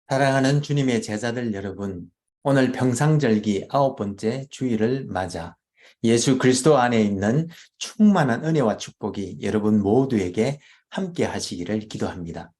사랑하는 주님의 제자들 여러분, 오늘 평상절기 9번째 주일을 맞아 예수 그리스도 안에 있는 충만한 은혜와 축복이 여러분 모두에게 함께 하시기를 기도합니다.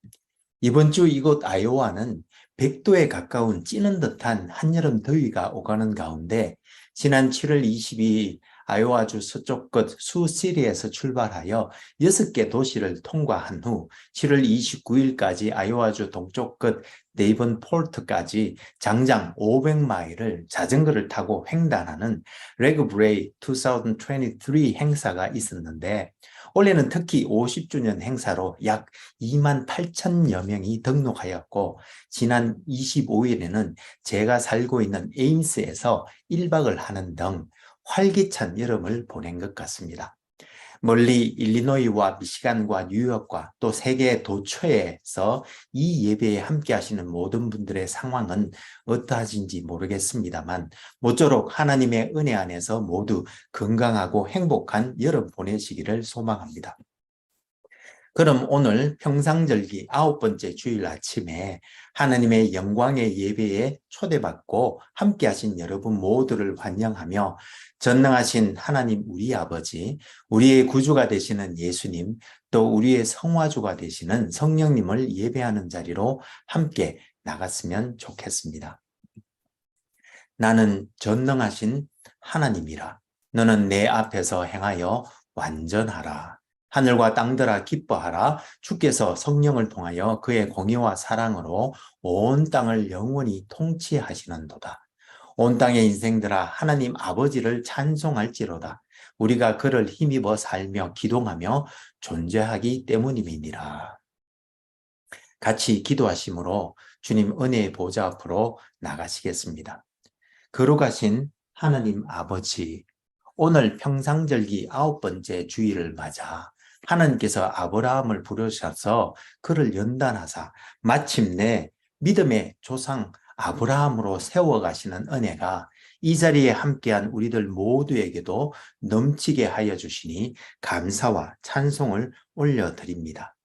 이번 주 이곳 아이오와는 100도에 가까운 찌는 듯한 한여름 더위가 오가는 가운데 지난 7월 22일 아이오와주 서쪽 끝 수시리에서 출발하여 6개 도시를 통과한 후 7월 29일까지 아이오와주 동쪽 끝 네이번폴트까지 장장 500마일을 자전거를 타고 횡단하는 레그브레이 2023 행사가 있었는데 올해는 특히 50주년 행사로 약 2만 8천여 명이 등록하였고 지난 25일에는 제가 살고 있는 에임스에서 1박을 하는 등 활기찬 여름을 보낸 것 같습니다. 멀리 일리노이와 미시간과 뉴욕과 또 세계 도처에서 이 예배에 함께 하시는 모든 분들의 상황은 어떠하신지 모르겠습니다만 모쪼록 하나님의 은혜 안에서 모두 건강하고 행복한 여름 보내시기를 소망합니다. 그럼 오늘 평상절기 9번째 주일 아침에 하나님의 영광의 예배에 초대받고 함께 하신 여러분 모두를 환영하며 전능하신 하나님 우리 아버지, 우리의 구주가 되시는 예수님, 또 우리의 성화주가 되시는 성령님을 예배하는 자리로 함께 나갔으면 좋겠습니다. 나는 전능하신 하나님이라. 너는 내 앞에서 행하여 완전하라. 하늘과 땅들아 기뻐하라. 주께서 성령을 통하여 그의 공의와 사랑으로 온 땅을 영원히 통치하시는도다. 온 땅의 인생들아 하나님 아버지를 찬송할지로다. 우리가 그를 힘입어 살며 기동하며 존재하기 때문임이니라. 같이 기도하심으로 주님 은혜의 보좌 앞으로 나가시겠습니다. 거룩하신 하나님 아버지, 오늘 평상절기 9번째 주일을 맞아 하나님께서 아브라함을 부르셔서 그를 연단하사 마침내 믿음의 조상 아브라함으로 세워가시는 은혜가 이 자리에 함께한 우리들 모두에게도 넘치게 하여 주시니 감사와 찬송을 올려드립니다.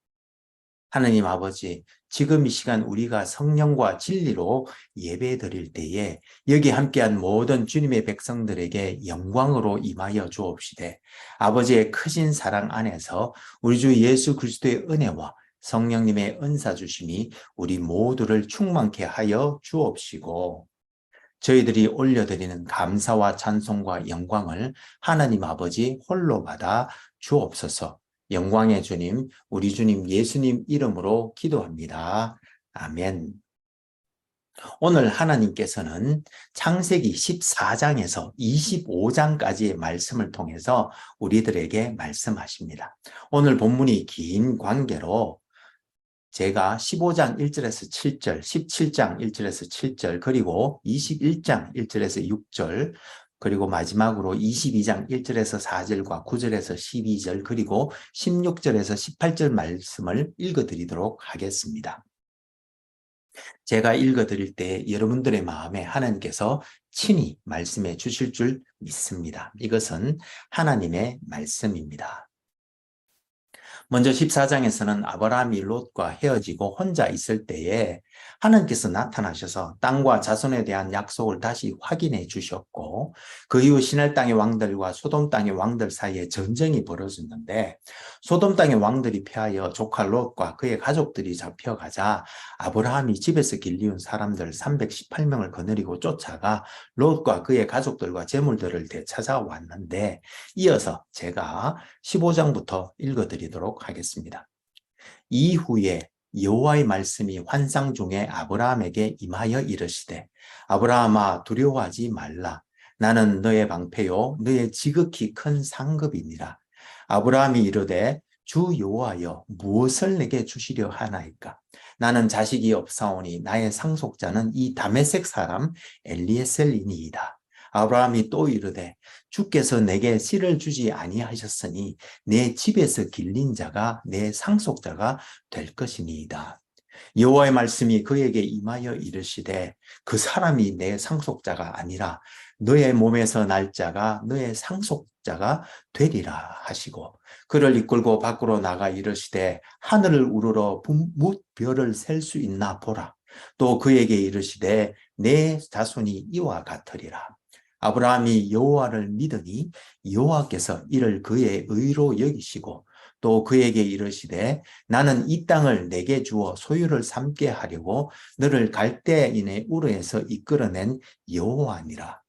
하나님 아버지, 지금 이 시간 우리가 성령과 진리로 예배 드릴 때에 여기 함께한 모든 주님의 백성들에게 영광으로 임하여 주옵시되 아버지의 크신 사랑 안에서 우리 주 예수 그리스도의 은혜와 성령님의 은사 주심이 우리 모두를 충만케 하여 주옵시고 저희들이 올려드리는 감사와 찬송과 영광을 하나님 아버지 홀로 받아 주옵소서. 영광의 주님, 우리 주님 예수님 이름으로 기도합니다. 아멘. 오늘 하나님께서는 창세기 14장에서 25장까지의 말씀을 통해서 우리들에게 말씀하십니다. 오늘 본문이 긴 관계로 제가 15장 1절에서 7절, 17장 1절에서 7절, 그리고 21장 1절에서 6절, 그리고 마지막으로 22장 1절에서 4절과 9절에서 12절, 그리고 16절에서 18절 말씀을 읽어드리도록 하겠습니다. 제가 읽어드릴 때 여러분들의 마음에 하나님께서 친히 말씀해 주실 줄 믿습니다. 이것은 하나님의 말씀입니다. 먼저 14장에서는 아브라함이 롯과 헤어지고 혼자 있을 때에 하나님께서 나타나셔서 땅과 자손에 대한 약속을 다시 확인해 주셨고 그 이후 시날 땅의 왕들과 소돔 땅의 왕들 사이에 전쟁이 벌어졌는데 소돔 땅의 왕들이 패하여 조카 롯과 그의 가족들이 잡혀가자 아브라함이 집에서 길리운 사람들 318명을 거느리고 쫓아가 롯과 그의 가족들과 재물들을 되찾아왔는데 이어서 제가 15장부터 읽어드리도록 하겠습니다. 이후에 여호와의 말씀이 환상 중에 아브라함에게 임하여 이르시되 아브라함아 두려워하지 말라. 나는 너의 방패요 너의 지극히 큰 상급이니라. 아브라함이 이르되 주 여호와여 무엇을 내게 주시려 하나이까. 나는 자식이 없사오니 나의 상속자는 이 다메섹 사람 엘리에셀이니이다. 아브라함이 또 이르되 주께서 내게 씨를 주지 아니하셨으니 내 집에서 길린 자가 내 상속자가 될 것이니이다. 여호와의 말씀이 그에게 임하여 이르시되 그 사람이 내 상속자가 아니라 너의 몸에서 날 자가 너의 상속자가 되리라 하시고 그를 이끌고 밖으로 나가 이르시되 하늘을 우러러 뭇별을 셀 수 있나 보라. 또 그에게 이르시되 내 자손이 이와 같으리라. 아브라함이 여호와를 믿으니 여호와께서 이를 그의 의로 여기시고 또 그에게 이르시되 나는 이 땅을 내게 주어 소유를 삼게 하려고 너를 갈대인의 우르에서 이끌어낸 여호와니라.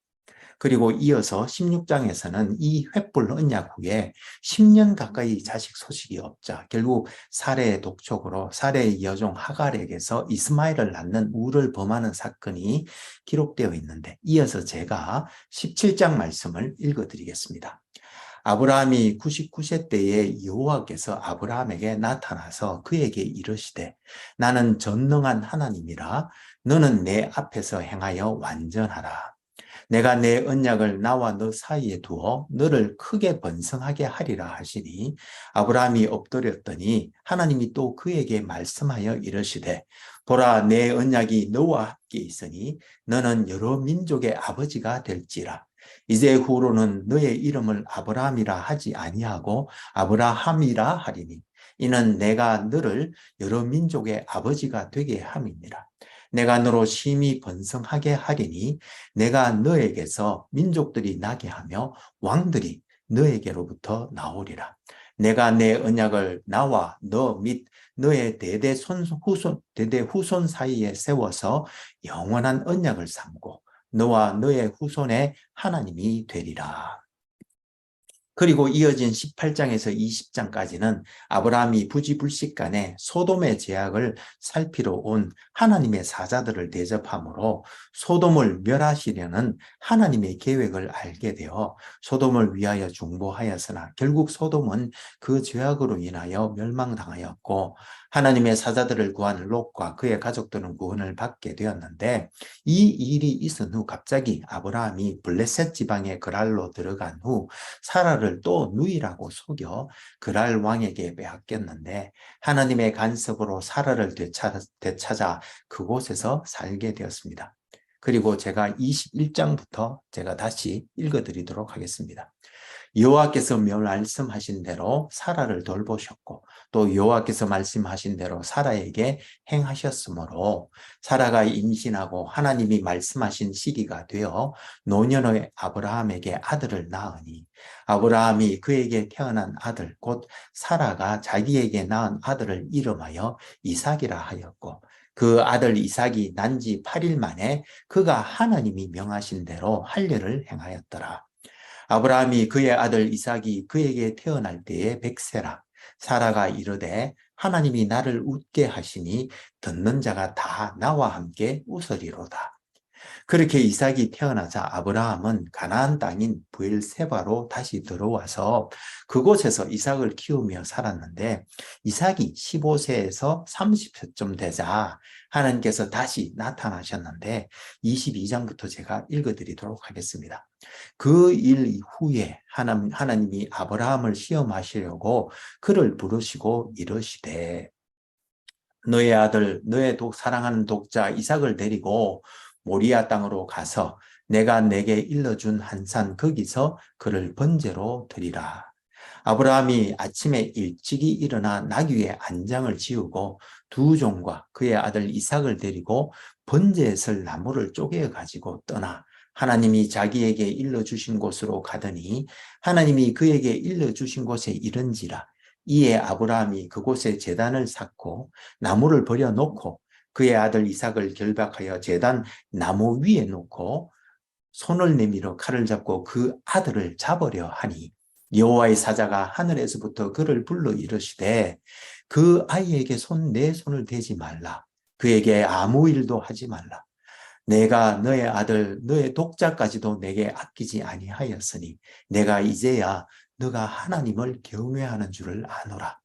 그리고 이어서 16장에서는 이 횃불 언약 후에 10년 가까이 자식 소식이 없자 결국 살해의 독촉으로 살해의 여종 하갈에게서 이스마엘을 낳는 우를 범하는 사건이 기록되어 있는데, 이어서 제가 17장 말씀을 읽어드리겠습니다. 아브라함이 99세 때에 여호와께서 아브라함에게 나타나서 그에게 이르시되 나는 전능한 하나님이라 너는 내 앞에서 행하여 완전하라. 내가 내 언약을 나와 너 사이에 두어 너를 크게 번성하게 하리라 하시니 아브라함이 엎드렸더니 하나님이 또 그에게 말씀하여 이르시되 보라 내 언약이 너와 함께 있으니 너는 여러 민족의 아버지가 될지라. 이제 후로는 너의 이름을 아브라함이라 하지 아니하고 아브라함이라 하리니 이는 내가 너를 여러 민족의 아버지가 되게 함이니라. 내가 너로 심히 번성하게 하리니 내가 너에게서 민족들이 나게 하며 왕들이 너에게로부터 나오리라. 내가 내 언약을 나와 너 및 너의 대대 후손 사이에 세워서 영원한 언약을 삼고 너와 너의 후손의 하나님이 되리라. 그리고 이어진 18장에서 20장까지는 아브라함이 부지불식간에 소돔의 제약을 살피러 온 하나님의 사자들을 대접함으로 소돔을 멸하시려는 하나님의 계획을 알게 되어 소돔을 위하여 중보하였으나 결국 소돔은 그 죄악으로 인하여 멸망당하였고 하나님의 사자들을 구한 롯과 그의 가족들은 구원을 받게 되었는데, 이 일이 있은 후 갑자기 아브라함이 블레셋 지방의 그랄로 들어간 후 사라를 또 누이라고 속여 그랄 왕에게 빼앗겼는데 하나님의 간섭으로 사라를 되찾아 그곳에서 살게 되었습니다. 그리고 제가 21장부터 제가 다시 읽어드리도록 하겠습니다. 여호와께서 말씀하신 대로 사라를 돌보셨고 또 여호와께서 말씀하신 대로 사라에게 행하셨으므로 사라가 임신하고 하나님이 말씀하신 시기가 되어 노년의 아브라함에게 아들을 낳으니 아브라함이 그에게 태어난 아들 곧 사라가 자기에게 낳은 아들을 이름하여 이삭이라 하였고 그 아들 이삭이 난 지 8일 만에 그가 하나님이 명하신 대로 할례를 행하였더라. 아브라함이 그의 아들 이삭이 그에게 태어날 때에 100세라. 사라가 이르되 하나님이 나를 웃게 하시니 듣는 자가 다 나와 함께 웃으리로다. 그렇게 이삭이 태어나자 아브라함은 가나안 땅인 브엘세바로 다시 들어와서 그곳에서 이삭을 키우며 살았는데 이삭이 15세에서 30세쯤 되자 하나님께서 다시 나타나셨는데 22장부터 제가 읽어드리도록 하겠습니다. 그 일 후에 하나님이 아브라함을 시험하시려고 그를 부르시고 이르시되 너의 아들 너의 사랑하는 독자 이삭을 데리고 모리아 땅으로 가서 내가 내게 일러준 한 산 거기서 그를 번제로 드리라. 아브라함이 아침에 일찍이 일어나 나귀의 안장을 지우고 두 종과 그의 아들 이삭을 데리고 번제에 쓸 나무를 쪼개 가지고 떠나 하나님이 자기에게 일러주신 곳으로 가더니 하나님이 그에게 일러주신 곳에 이른지라. 이에 아브라함이 그곳에 제단을 쌓고 나무를 버려놓고 그의 아들 이삭을 결박하여 제단 나무 위에 놓고 손을 내밀어 칼을 잡고 그 아들을 잡으려 하니 여호와의 사자가 하늘에서부터 그를 불러 이르시되 그 아이에게 내 손을 대지 말라. 그에게 아무 일도 하지 말라. 내가 너의 아들 너의 독자까지도 내게 아끼지 아니하였으니 내가 이제야 너가 하나님을 경외하는 줄을 아노라.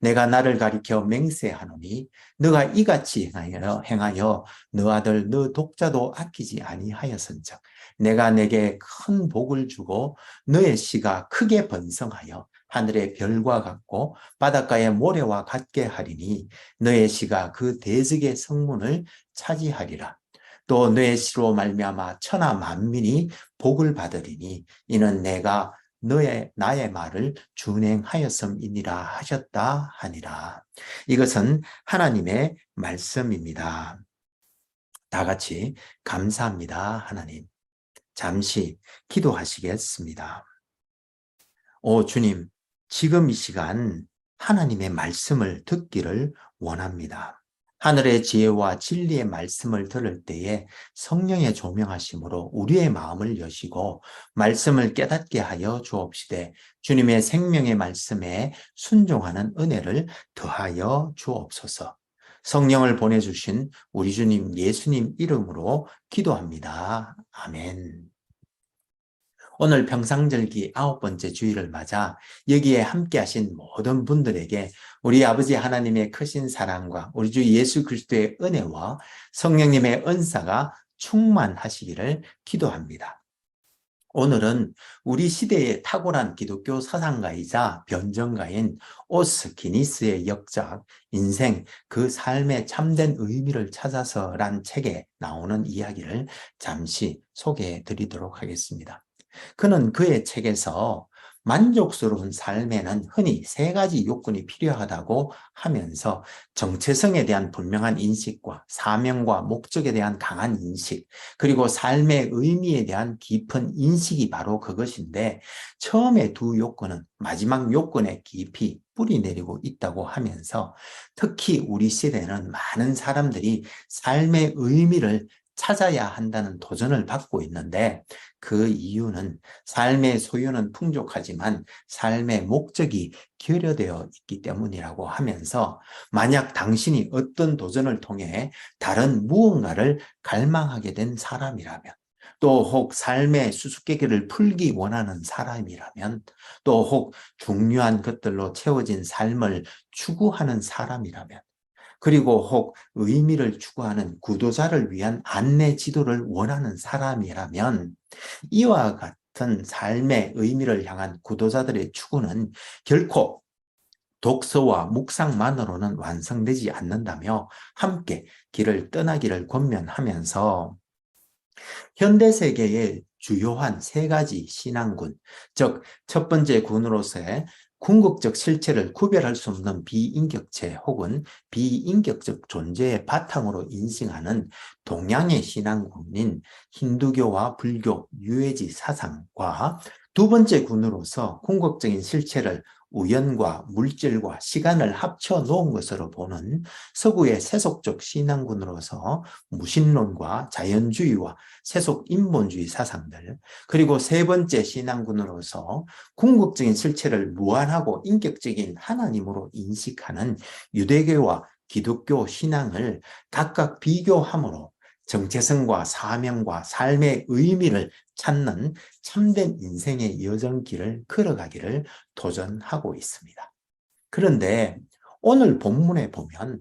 내가 나를 가리켜 맹세하노니 너가 이같이 행하여 너 아들 너 독자도 아끼지 아니하였은즉 내가 내게 큰 복을 주고 너의 씨가 크게 번성하여 하늘의 별과 같고 바닷가의 모래와 같게 하리니 너의 씨가 그 대적의 성문을 차지하리라. 또 너의 씨로 말미암아 천하 만민이 복을 받으리니 이는 내가 나의 말을 준행하였음이니라 하셨다 하니라. 이것은 하나님의 말씀입니다. 다 같이 감사합니다, 하나님. 잠시 기도하시겠습니다. 오 주님, 지금 이 시간 하나님의 말씀을 듣기를 원합니다. 하늘의 지혜와 진리의 말씀을 들을 때에 성령의 조명하심으로 우리의 마음을 여시고 말씀을 깨닫게 하여 주옵시되 주님의 생명의 말씀에 순종하는 은혜를 더하여 주옵소서. 성령을 보내주신 우리 주님 예수님 이름으로 기도합니다. 아멘. 오늘 평상절기 9번째 주일을 맞아 여기에 함께 하신 모든 분들에게 우리 아버지 하나님의 크신 사랑과 우리 주 예수 그리스도의 은혜와 성령님의 은사가 충만하시기를 기도합니다. 오늘은 우리 시대의 탁월한 기독교 사상가이자 변정가인 오스 기니스의 역작 인생 그 삶의 참된 의미를 찾아서란 책에 나오는 이야기를 잠시 소개해 드리도록 하겠습니다. 그는 그의 책에서 만족스러운 삶에는 흔히 세 가지 요건이 필요하다고 하면서 정체성에 대한 분명한 인식과 사명과 목적에 대한 강한 인식, 그리고 삶의 의미에 대한 깊은 인식이 바로 그것인데 처음에 두 요건은 마지막 요건에 깊이 뿌리 내리고 있다고 하면서 특히 우리 시대는 많은 사람들이 삶의 의미를 찾아야 한다는 도전을 받고 있는데 그 이유는 삶의 소유는 풍족하지만 삶의 목적이 결여되어 있기 때문이라고 하면서 만약 당신이 어떤 도전을 통해 다른 무언가를 갈망하게 된 사람이라면 또 혹 삶의 수수께끼를 풀기 원하는 사람이라면 또 혹 중요한 것들로 채워진 삶을 추구하는 사람이라면 그리고 혹 의미를 추구하는 구도자를 위한 안내 지도를 원하는 사람이라면 이와 같은 삶의 의미를 향한 구도자들의 추구는 결코 독서와 묵상만으로는 완성되지 않는다며 함께 길을 떠나기를 권면하면서 현대 세계의 주요한 세 가지 신앙군, 즉 첫 번째 군으로서의 궁극적 실체를 구별할 수 없는 비인격체 혹은 비인격적 존재의 바탕으로 인식하는 동양의 신앙군인 힌두교와 불교, 유해지 사상과 두 번째 군으로서 궁극적인 실체를 우연과 물질과 시간을 합쳐 놓은 것으로 보는 서구의 세속적 신앙군으로서 무신론과 자연주의와 세속 인본주의 사상들, 그리고 세 번째 신앙군으로서 궁극적인 실체를 무한하고 인격적인 하나님으로 인식하는 유대교와 기독교 신앙을 각각 비교함으로 정체성과 사명과 삶의 의미를 찾는 참된 인생의 여정길을 걸어가기를 도전하고 있습니다. 그런데 오늘 본문에 보면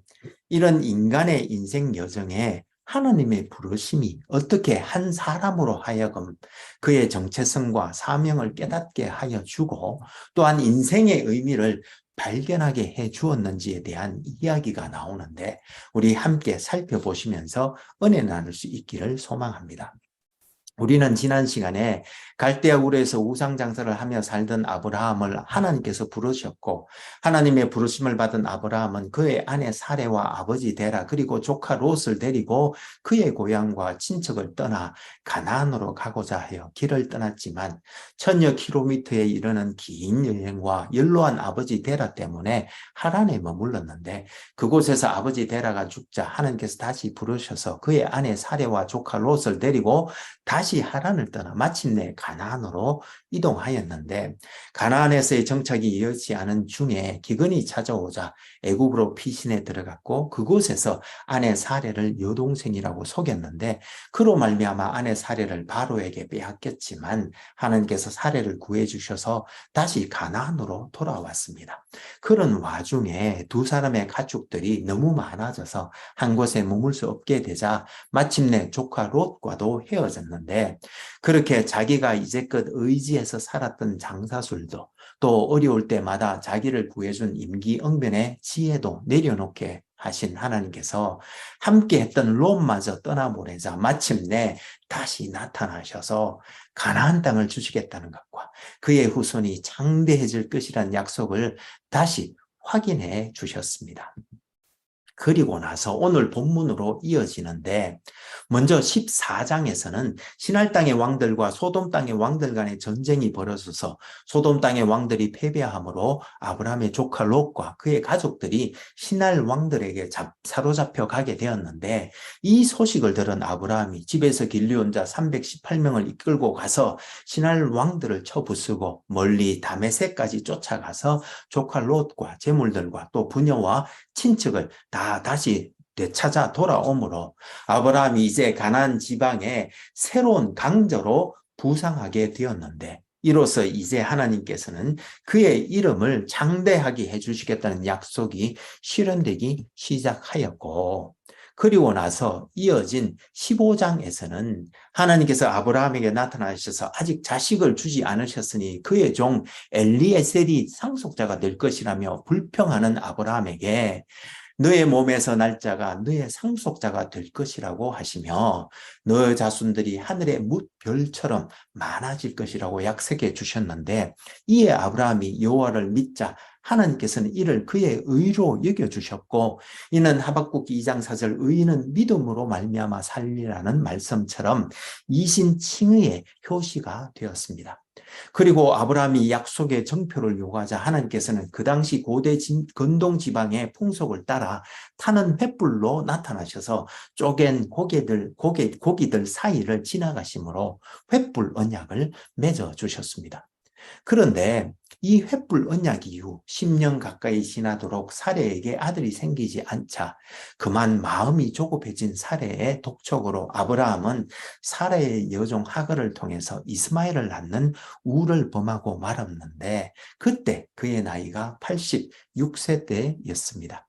이런 인간의 인생 여정에 하나님의 부르심이 어떻게 한 사람으로 하여금 그의 정체성과 사명을 깨닫게 하여 주고 또한 인생의 의미를 발견하게 해 주었는지에 대한 이야기가 나오는데 우리 함께 살펴보시면서 은혜 나눌 수 있기를 소망합니다. 우리는 지난 시간에 갈대아 우르에서 우상 장사를 하며 살던 아브라함을 하나님께서 부르셨고 하나님의 부르심을 받은 아브라함은 그의 아내 사레와 아버지 데라 그리고 조카 롯을 데리고 그의 고향과 친척을 떠나 가나안으로 가고자 하여 길을 떠났지만 1000여 킬로미터에 이르는 긴 여행과 연로한 아버지 데라 때문에 하란에 머물렀는데 그곳에서 아버지 데라가 죽자 하나님께서 다시 부르셔서 그의 아내 사레와 조카 롯을 데리고 다시 하란을 떠나 마침내 가나안으로 이동하였는데 가나안에서의 정착이 이어지지 않은 중에 기근이 찾아오자 애굽으로 피신해 들어갔고 그곳에서 아내 사레를 여동생이라고 속였는데 그로 말미암아 아내 사레를 바로에게 빼앗겼지만 하나님께서 사레를 구해 주셔서 다시 가나안으로 돌아왔습니다. 그런 와중에 두 사람의 가축들이 너무 많아져서 한 곳에 머물 수 없게 되자 마침내 조카 롯과도 헤어졌는데 그렇게 자기가 이제껏 의지해서 살았던 장사술도 또 어려울 때마다 자기를 구해준 임기응변의 지혜도 내려놓게 하신 하나님께서 함께 했던 롯마저 떠나보내자 마침내 다시 나타나셔서 가나안 땅을 주시겠다는 것과 그의 후손이 장대해질 것이란 약속을 다시 확인해 주셨습니다. 그리고 나서 오늘 본문으로 이어지는데 먼저 14장에서는 시날 땅의 왕들과 소돔 땅의 왕들 간의 전쟁이 벌어져서 소돔 땅의 왕들이 패배함으로 아브라함의 조카 롯과 그의 가족들이 시날 왕들에게 사로잡혀 가게 되었는데 이 소식을 들은 아브라함이 집에서 길리온 자 318명을 이끌고 가서 시날 왕들을 쳐부수고 멀리 다메섹까지 쫓아가서 조카 롯과 재물들과 또 부녀와 친척을 다시 되찾아 돌아오므로 아브라함이 이제 가나안 지방의 새로운 강자로 부상하게 되었는데 이로써 이제 하나님께서는 그의 이름을 장대하게 해주시겠다는 약속이 실현되기 시작하였고 그리고 나서 이어진 15장에서는 하나님께서 아브라함에게 나타나셔서 아직 자식을 주지 않으셨으니 그의 종 엘리에셀이 상속자가 될 것이라며 불평하는 아브라함에게 너의 몸에서 날 자가 너의 상속자가 될 것이라고 하시며 너의 자손들이 하늘의 뭇별처럼 많아질 것이라고 약속해 주셨는데 이에 아브라함이 여호와를 믿자 하나님께서는 이를 그의 의로 여겨주셨고 이는 하박국 2장 4절 의인은 믿음으로 말미암아 살리라는 말씀처럼 이신칭의의 표시가 되었습니다. 그리고 아브라함이 약속의 정표를 요구하자 하나님께서는 그 당시 고대 근동 지방의 풍속을 따라 타는 횃불로 나타나셔서 쪼갠 고기들 사이를 지나가심으로 횃불 언약을 맺어 주셨습니다. 그런데 이 횃불 언약 이후 10년 가까이 지나도록 사레에게 아들이 생기지 않자 그만 마음이 조급해진 사레의 독촉으로 아브라함은 사레의 여종 하글을 통해서 이스마엘을 낳는 우를 범하고 말았는데 그때 그의 나이가 86세 때였습니다.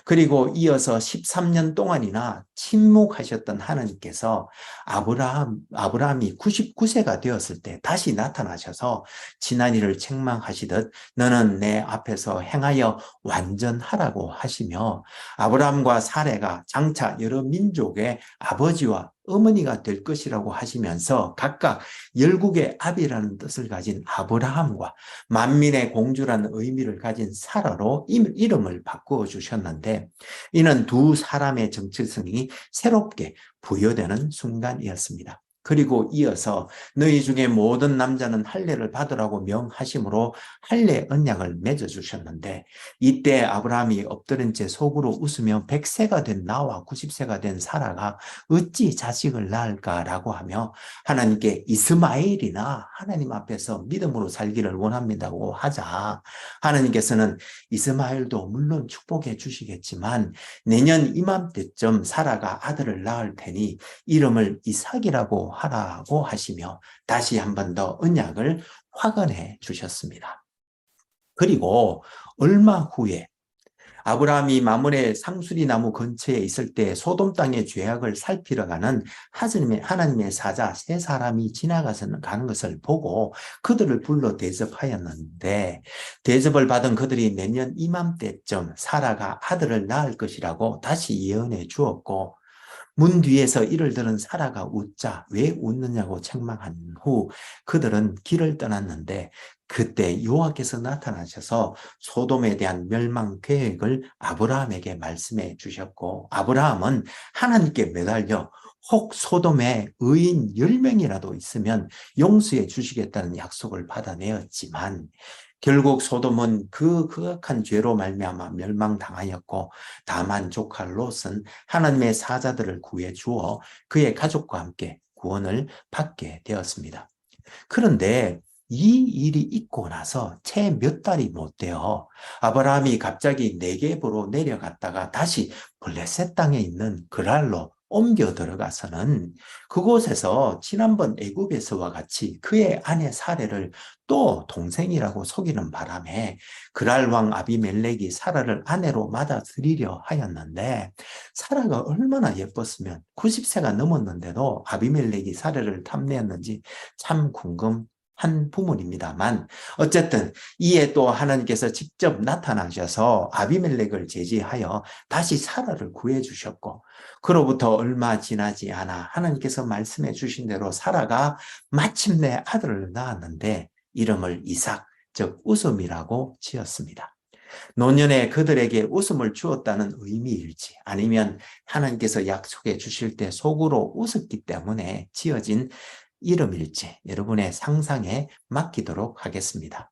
그리고 이어서 13년 동안이나 침묵하셨던 하나님께서 아브라함이 99세가 되었을 때 다시 나타나셔서 지난 일을 책망하시듯 너는 내 앞에서 행하여 완전하라고 하시며 아브라함과 사레가 장차 여러 민족의 아버지와 어머니가 될 것이라고 하시면서 각각 열국의 아비라는 뜻을 가진 아브라함과 만민의 공주라는 의미를 가진 사라로 이름을 바꾸어 주셨는데 이는 두 사람의 정체성이 새롭게 부여되는 순간이었습니다. 그리고 이어서 너희 중에 모든 남자는 할례를 받으라고 명하심으로 할례 언약을 맺어주셨는데 이때 아브라함이 엎드린 채 속으로 웃으며 100세가 된 나와 90세가 된 사라가 어찌 자식을 낳을까라고 하며 하나님께 이스마엘이나 하나님 앞에서 믿음으로 살기를 원합니다고 하자 하나님께서는 이스마엘도 물론 축복해 주시겠지만 내년 이맘때쯤 사라가 아들을 낳을 테니 이름을 이삭이라고 하라고 하시며 다시 한 번 더 언약을 확언해 주셨습니다. 그리고 얼마 후에 아브라함이 마므레 상수리 나무 근처에 있을 때 소돔 땅의 죄악을 살피러 가는 하나님의 사자 세 사람이 가는 것을 보고 그들을 불러 대접하였는데 대접을 받은 그들이 내년 이맘때쯤 사라가 아들을 낳을 것이라고 다시 예언해 주었고 문 뒤에서 이를 들은 사라가 웃자 왜 웃느냐고 책망한 후 그들은 길을 떠났는데 그때 여호와께서 나타나셔서 소돔에 대한 멸망 계획을 아브라함에게 말씀해 주셨고 아브라함은 하나님께 매달려 혹 소돔에 의인 10명이라도 있으면 용서해 주시겠다는 약속을 받아내었지만 결국 소돔은 그 극악한 죄로 말미암아 멸망당하였고 다만 조카 롯은 하나님의 사자들을 구해 주어 그의 가족과 함께 구원을 받게 되었습니다. 그런데 이 일이 있고 나서 채 몇 달이 못 되어 아브라함이 갑자기 네겝으로 내려갔다가 다시 블레셋 땅에 있는 그랄로 옮겨 들어가서는 그곳에서 지난번 애굽에서와 같이 그의 아내 사레를 또 동생이라고 속이는 바람에 그랄 왕 아비멜렉이 사라를 아내로 맞아들이려 하였는데 사라가 얼마나 예뻤으면 90세가 넘었는데도 아비멜렉이 사라를 탐내었는지 참 궁금한 부분입니다만 어쨌든 이에 또 하나님께서 직접 나타나셔서 아비멜렉을 제지하여 다시 사라를 구해 주셨고 그로부터 얼마 지나지 않아 하나님께서 말씀해 주신 대로 사라가 마침내 아들을 낳았는데 이름을 이삭, 즉 웃음이라고 지었습니다. 노년에 그들에게 웃음을 주었다는 의미일지 아니면 하나님께서 약속해 주실 때 속으로 웃었기 때문에 지어진 이름일지 여러분의 상상에 맡기도록 하겠습니다.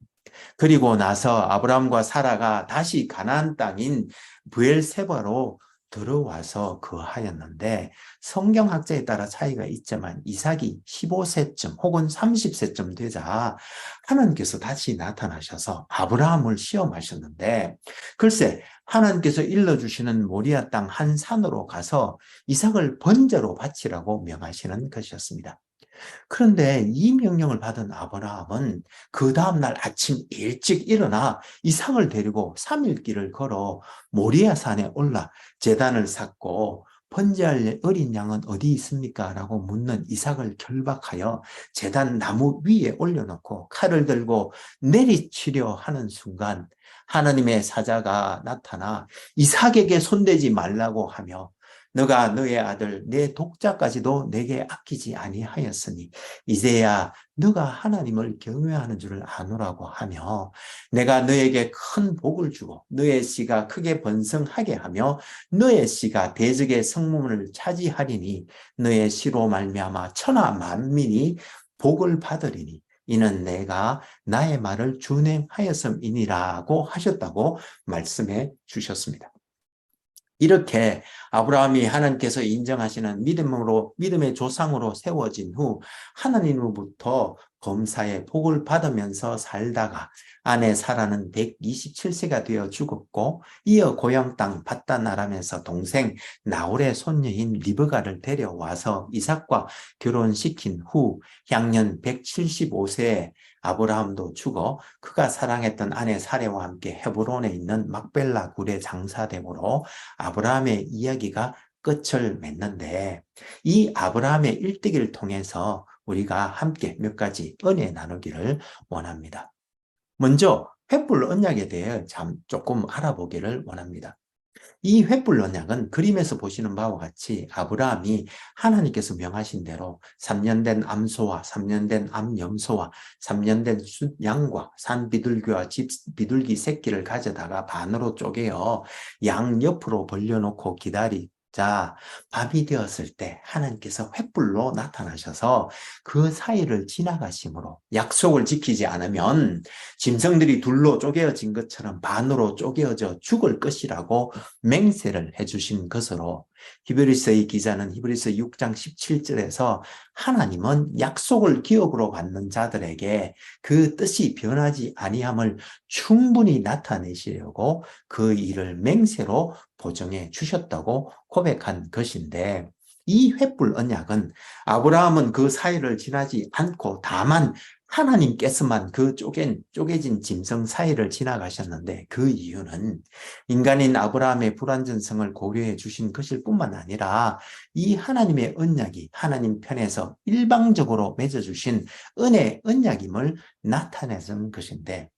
그리고 나서 아브라함과 사라가 다시 가나안 땅인 브엘세바로 들어와서 거하였는데 성경학자에 따라 차이가 있지만 이삭이 15세쯤 혹은 30세쯤 되자 하나님께서 다시 나타나셔서 아브라함을 시험하셨는데 글쎄 하나님께서 일러주시는 모리아 땅 한 산으로 가서 이삭을 번제로 바치라고 명하시는 것이었습니다. 그런데 이 명령을 받은 아브라함은 그 다음날 아침 일찍 일어나 이삭을 데리고 3일 길을 걸어 모리아 산에 올라 제단을 쌓고 번제할 어린 양은 어디 있습니까? 라고 묻는 이삭을 결박하여 제단 나무 위에 올려놓고 칼을 들고 내리치려 하는 순간 하나님의 사자가 나타나 이삭에게 손대지 말라고 하며 너가 너의 아들 내 독자까지도 내게 아끼지 아니하였으니 이제야 너가 하나님을 경외하는 줄을 아노라고 하며 내가 너에게 큰 복을 주고 너의 씨가 크게 번성하게 하며 너의 씨가 대적의 성문을 차지하리니 너의 씨로 말미암아 천하 만민이 복을 받으리니 이는 내가 나의 말을 준행하였음이니라고 하셨다고 말씀해 주셨습니다. 이렇게 아브라함이 하나님께서 인정하시는 믿음의 조상으로 세워진 후 하나님으로부터 범사의 복을 받으면서 살다가 아내 사라는 127세가 되어 죽었고 이어 고향 땅 밧단 아람에서 동생 나홀의 손녀인 리브가를 데려와서 이삭과 결혼시킨 후 향년 175세에 아브라함도 죽어 그가 사랑했던 아내 사레와 함께 헤브론에 있는 막벨라 굴에 장사되므로 아브라함의 이야기가 끝을 맺는데 이 아브라함의 일대기를 통해서 우리가 함께 몇 가지 은혜 나누기를 원합니다. 먼저 횃불 언약에 대해 조금 알아보기를 원합니다. 이 횃불 언약은 그림에서 보시는 바와 같이 아브라함이 하나님께서 명하신 대로 3년 된 암소와 3년 된 암염소와 3년 된 숫양과 산비둘기와 비둘기 새끼를 가져다가 반으로 쪼개어 양 옆으로 벌려놓고 기다리자 밤이 되었을 때 하나님께서 횃불로 나타나셔서 그 사이를 지나가심으로 약속을 지키지 않으면 짐승들이 둘로 쪼개어진 것처럼 반으로 쪼개어져 죽을 것이라고 맹세를 해주신 것으로 히브리서의 기자는 히브리서 6장 17절에서 하나님은 약속을 기업으로 받는 자들에게 그 뜻이 변하지 아니함을 충분히 나타내시려고 그 일을 맹세로 보정해 주셨다고 고백한 것인데 이 횃불 언약은 아브라함은 그 사이를 지나지 않고 다만 하나님께서만 그 쪼개진 짐승 사이를 지나가셨는데 그 이유는 인간인 아브라함의 불완전성을 고려해 주신 것일 뿐만 아니라 이 하나님의 언약이 하나님 편에서 일방적으로 맺어주신 은혜 언약임을 나타내준 것인데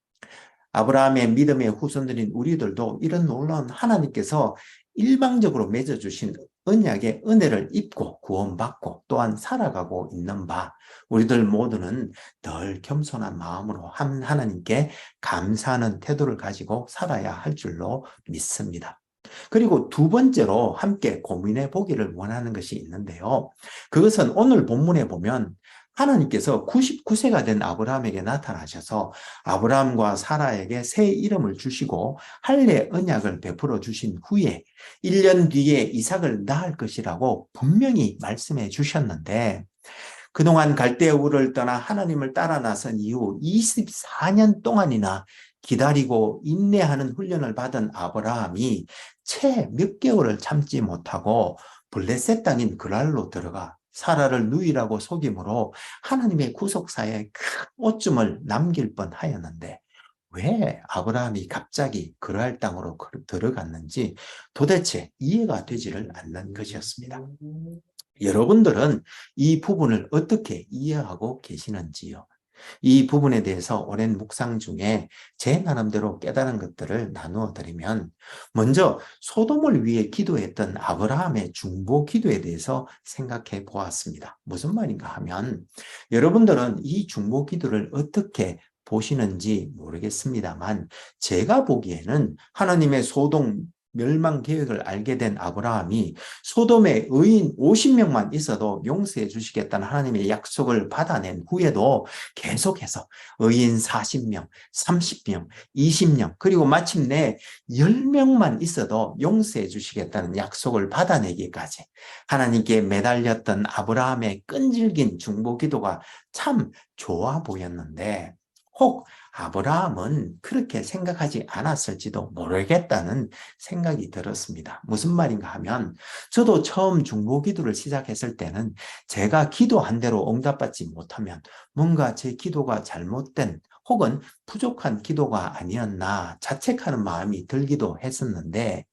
아브라함의 믿음의 후손들인 우리들도 이런 놀라운 하나님께서 일방적으로 맺어주신 언약의 은혜를 입고 구원받고 또한 살아가고 있는 바 우리들 모두는 늘 겸손한 마음으로 하나님께 감사하는 태도를 가지고 살아야 할 줄로 믿습니다. 그리고 두 번째로 함께 고민해 보기를 원하는 것이 있는데요. 그것은 오늘 본문에 보면 하나님께서 99세가 된 아브라함에게 나타나셔서 아브라함과 사라에게 새 이름을 주시고 할례 언약을 베풀어 주신 후에 1년 뒤에 이삭을 낳을 것이라고 분명히 말씀해 주셨는데 그동안 갈대아 우를 떠나 하나님을 따라 나선 이후 24년 동안이나 기다리고 인내하는 훈련을 받은 아브라함이 채 몇 개월을 참지 못하고 블레셋 땅인 그랄로 들어가 사라를 누이라고 속임으로 하나님의 구속사에 큰 오점을 남길 뻔하였는데 왜 아브라함이 갑자기 그랄 땅으로 들어갔는지 도대체 이해가 되지를 않는 것이었습니다. 여러분들은 이 부분을 어떻게 이해하고 계시는지요? 이 부분에 대해서 오랜 묵상 중에 제 나름대로 깨달은 것들을 나누어 드리면 먼저 소돔을 위해 기도했던 아브라함의 중보 기도에 대해서 생각해 보았습니다. 무슨 말인가 하면 여러분들은 이 중보 기도를 어떻게 보시는지 모르겠습니다만 제가 보기에는 하나님의 소동 멸망 계획을 알게 된 아브라함이 소돔에 의인 50명만 있어도 용서해 주시겠다는 하나님의 약속을 받아낸 후에도 계속해서 의인 40명, 30명, 20명, 그리고 마침내 10명만 있어도 용서해 주시겠다는 약속을 받아내기까지 하나님께 매달렸던 아브라함의 끈질긴 중보 기도가 참 좋아 보였는데, 혹 아브라함은 그렇게 생각하지 않았을지도 모르겠다는 생각이 들었습니다. 무슨 말인가 하면, 저도 처음 중보 기도를 시작했을 때는 제가 기도한 대로 응답받지 못하면 뭔가 제 기도가 잘못된 혹은 부족한 기도가 아니었나 자책하는 마음이 들기도 했었는데,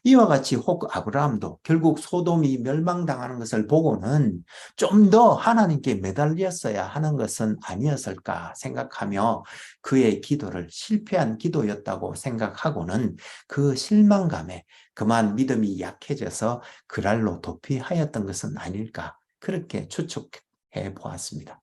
이와 같이 혹 아브라함도 결국 소돔이 멸망당하는 것을 보고는 좀 더 하나님께 매달렸어야 하는 것은 아니었을까 생각하며 그의 기도를 실패한 기도였다고 생각하고는 그 실망감에 그만 믿음이 약해져서 그랄로 도피하였던 것은 아닐까, 그렇게 추측해 보았습니다.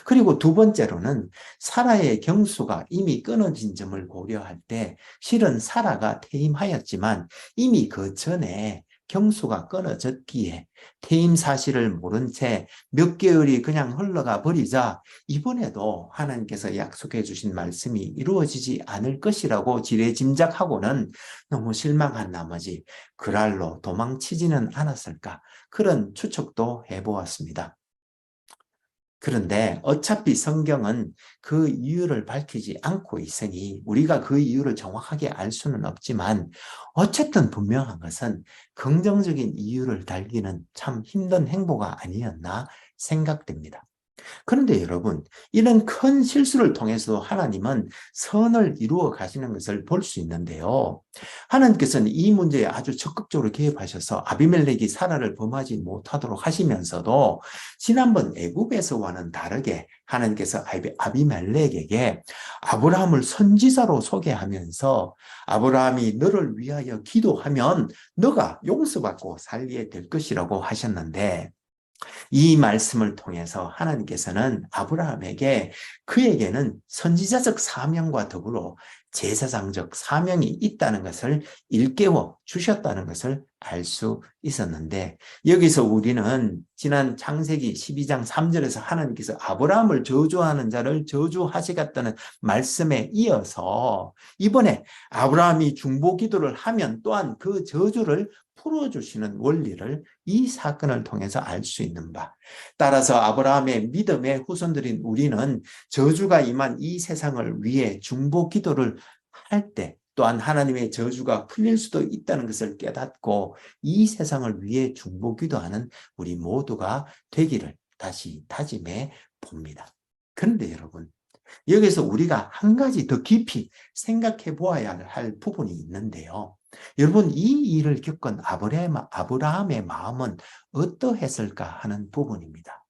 그리고 두 번째로는 사라의 경수가 이미 끊어진 점을 고려할 때, 실은 사라가 퇴임하였지만 이미 그 전에 경수가 끊어졌기에 퇴임 사실을 모른 채 몇 개월이 그냥 흘러가 버리자 이번에도 하나님께서 약속해 주신 말씀이 이루어지지 않을 것이라고 지레짐작하고는 너무 실망한 나머지 그랄로 도망치지는 않았을까, 그런 추측도 해보았습니다. 그런데 어차피 성경은 그 이유를 밝히지 않고 있으니 우리가 그 이유를 정확하게 알 수는 없지만, 어쨌든 분명한 것은 긍정적인 이유를 달기는 참 힘든 행보가 아니었나 생각됩니다. 그런데 여러분, 이런 큰 실수를 통해서 하나님은 선을 이루어 가시는 것을 볼 수 있는데요. 하나님께서는 이 문제에 아주 적극적으로 개입하셔서 아비멜렉이 사라를 범하지 못하도록 하시면서도, 지난번 애굽에서와는 다르게 하나님께서 아비멜렉에게 아브라함을 선지자로 소개하면서 아브라함이 너를 위하여 기도하면 너가 용서받고 살게 될 것이라고 하셨는데, 이 말씀을 통해서 하나님께서는 아브라함에게 그에게는 선지자적 사명과 더불어 제사장적 사명이 있다는 것을 일깨워 주셨다는 것을 알 수 있었는데, 여기서 우리는 지난 창세기 12장 3절에서 하나님께서 아브라함을 저주하는 자를 저주하시겠다는 말씀에 이어서 이번에 아브라함이 중보 기도를 하면 또한 그 저주를 풀어주시는 원리를 이 사건을 통해서 알 수 있는 바, 따라서 아브라함의 믿음의 후손들인 우리는 저주가 임한 이 세상을 위해 중보 기도를 할 때 또한 하나님의 저주가 풀릴 수도 있다는 것을 깨닫고 이 세상을 위해 중보 기도하는 우리 모두가 되기를 다시 다짐해 봅니다. 그런데 여러분, 여기서 우리가 한 가지 더 깊이 생각해 보아야 할 부분이 있는데요. 여러분, 이 일을 겪은 아브라함의 마음은 어떠했을까 하는 부분입니다.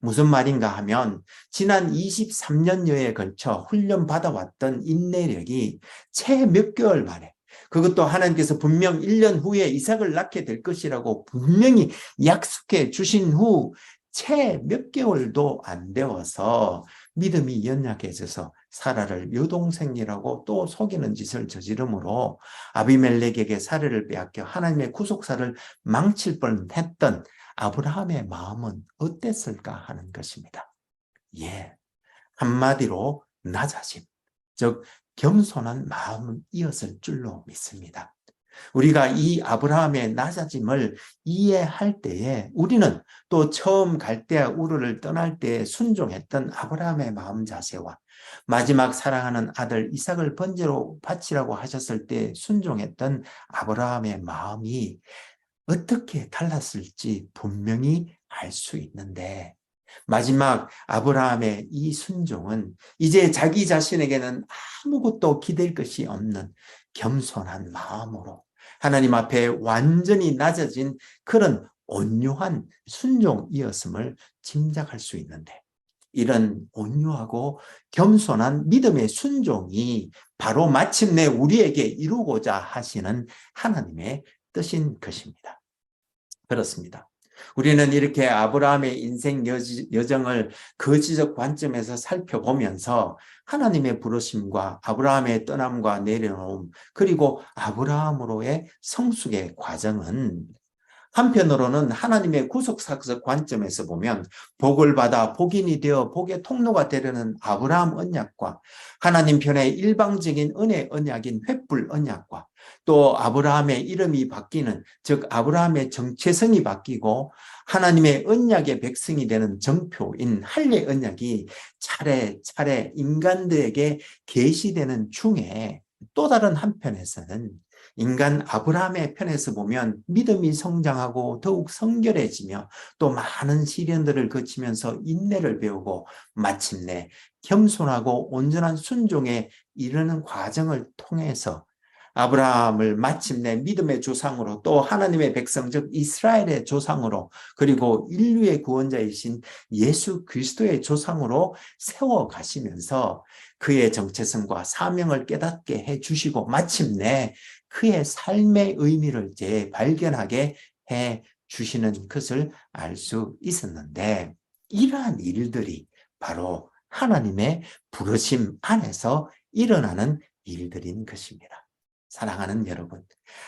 무슨 말인가 하면, 지난 23년여에 걸쳐 훈련받아왔던 인내력이 채 몇 개월 만에, 그것도 하나님께서 분명 1년 후에 이삭을 낳게 될 것이라고 분명히 약속해 주신 후 채 몇 개월도 안 되어서 믿음이 연약해져서 사라를 여동생이라고 또 속이는 짓을 저지름으로 아비멜렉에게 사례를 빼앗겨 하나님의 구속사를 망칠 뻔했던 아브라함의 마음은 어땠을까 하는 것입니다. 예, 한마디로 낮아짐, 즉 겸손한 마음이었을 줄로 믿습니다. 우리가 이 아브라함의 낮아짐을 이해할 때에 우리는 또 처음 갈대아 우르를 떠날 때 순종했던 아브라함의 마음 자세와 마지막 사랑하는 아들 이삭을 번제로 바치라고 하셨을 때 순종했던 아브라함의 마음이 어떻게 달랐을지 분명히 알 수 있는데, 마지막 아브라함의 이 순종은 이제 자기 자신에게는 아무것도 기댈 것이 없는 겸손한 마음으로 하나님 앞에 완전히 낮아진 그런 온유한 순종이었음을 짐작할 수 있는데, 이런 온유하고 겸손한 믿음의 순종이 바로 마침내 우리에게 이루고자 하시는 하나님의 뜻인 것입니다. 그렇습니다. 우리는 이렇게 아브라함의 인생 여정을 거지적 관점에서 살펴보면서 하나님의 부르심과 아브라함의 떠남과 내려놓음, 그리고 아브라함으로의 성숙의 과정은 한편으로는 하나님의 구속사적 관점에서 보면 복을 받아 복인이 되어 복의 통로가 되려는 아브라함 언약과 하나님 편의 일방적인 은혜 언약인 횃불 언약과 또 아브라함의 이름이 바뀌는, 즉 아브라함의 정체성이 바뀌고 하나님의 언약의 백성이 되는 정표인 할례 언약이 차례차례 인간들에게 계시되는 중에 또 다른 한편에서는 인간 아브라함의 편에서 보면 믿음이 성장하고 더욱 성결해지며 또 많은 시련들을 거치면서 인내를 배우고 마침내 겸손하고 온전한 순종에 이르는 과정을 통해서 아브라함을 마침내 믿음의 조상으로, 또 하나님의 백성 즉 이스라엘의 조상으로, 그리고 인류의 구원자이신 예수 그리스도의 조상으로 세워가시면서 그의 정체성과 사명을 깨닫게 해주시고 마침내 그의 삶의 의미를 재발견하게 해주시는 것을 알 수 있었는데, 이러한 일들이 바로 하나님의 부르심 안에서 일어나는 일들인 것입니다. 사랑하는 여러분,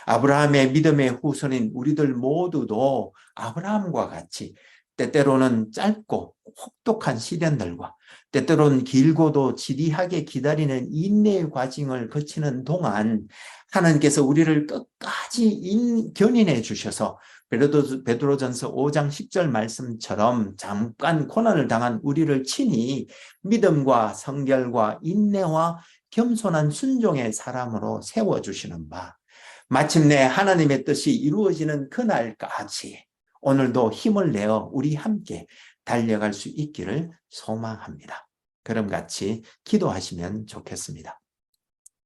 아브라함의 믿음의 후손인 우리들 모두도 아브라함과 같이 때때로는 짧고 혹독한 시련들과 때때로는 길고도 지리하게 기다리는 인내의 과정을 거치는 동안 하나님께서 우리를 끝까지 견인해 주셔서 베드로전서 5장 10절 말씀처럼 잠깐 고난을 당한 우리를 친히 믿음과 성결과 인내와 겸손한 순종의 사람으로 세워주시는 바, 마침내 하나님의 뜻이 이루어지는 그날까지 오늘도 힘을 내어 우리 함께 달려갈 수 있기를 소망합니다. 그럼 같이 기도하시면 좋겠습니다.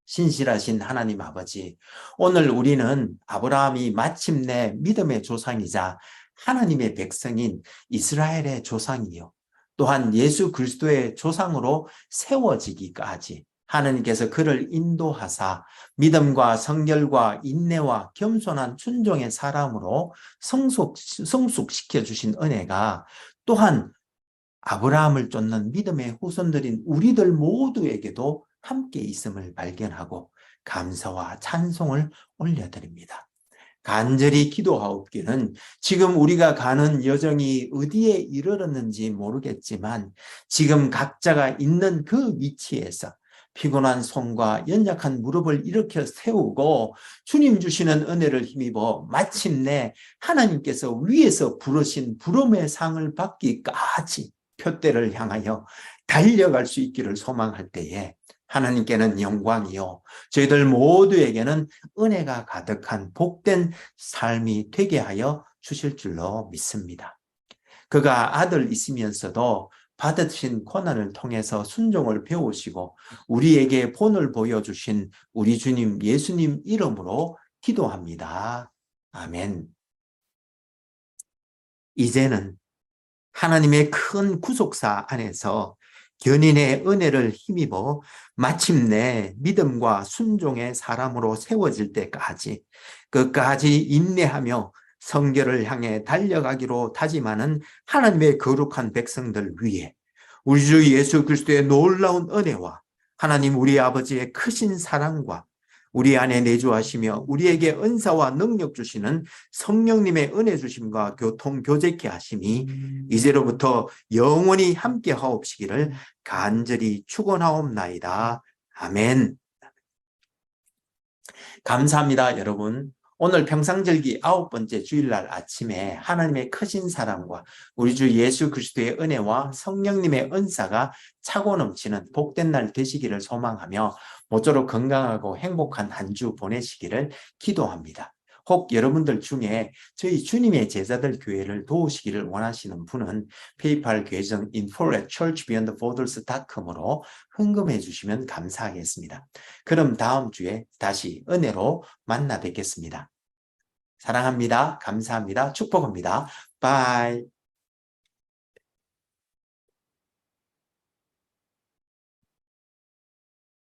신실하신 하나님 아버지, 오늘 우리는 아브라함이 마침내 믿음의 조상이자 하나님의 백성인 이스라엘의 조상이요, 또한 예수 그리스도의 조상으로 세워지기까지 하나님께서 그를 인도하사 믿음과 성결과 인내와 겸손한 순종의 사람으로 성숙시켜 주신 은혜가 또한 아브라함을 쫓는 믿음의 후손들인 우리들 모두에게도 함께 있음을 발견하고 감사와 찬송을 올려드립니다. 간절히 기도하옵기는 지금 우리가 가는 여정이 어디에 이르렀는지 모르겠지만 지금 각자가 있는 그 위치에서 피곤한 손과 연약한 무릎을 일으켜 세우고 주님 주시는 은혜를 힘입어 마침내 하나님께서 위에서 부르신 부름의 상을 받기까지 표대를 향하여 달려갈 수 있기를 소망할 때에 하나님께는 영광이요, 저희들 모두에게는 은혜가 가득한 복된 삶이 되게 하여 주실 줄로 믿습니다. 그가 아들이시면서도 받으신 고난을 통해서 순종을 배우시고 우리에게 본을 보여주신 우리 주님 예수님 이름으로 기도합니다. 아멘. 이제는 하나님의 큰 구속사 안에서 견인의 은혜를 힘입어 마침내 믿음과 순종의 사람으로 세워질 때까지 끝까지 인내하며 성결을 향해 달려가기로 다짐하는 하나님의 거룩한 백성들 위에 우리 주 예수 그리스도의 놀라운 은혜와 하나님 우리 아버지의 크신 사랑과 우리 안에 내주하시며 우리에게 은사와 능력 주시는 성령님의 은혜 주심과 교통 교제케 하심이 이제로부터 영원히 함께 하옵시기를 간절히 축원하옵나이다. 아멘. 감사합니다, 여러분. 오늘 평상절기 9번째 주일날 아침에 하나님의 크신 사랑과 우리 주 예수 그리스도의 은혜와 성령님의 은사가 차고 넘치는 복된 날 되시기를 소망하며 모쪼록 건강하고 행복한 한 주 보내시기를 기도합니다. 혹 여러분들 중에 저희 주님의 제자들 교회를 도우시기를 원하시는 분은 페이팔 계정 info@churchbeyondborders.com으로 헌금해 주시면 감사하겠습니다. 그럼 다음 주에 다시 은혜로 만나 뵙겠습니다. 사랑합니다. 감사합니다. 축복합니다. 바이.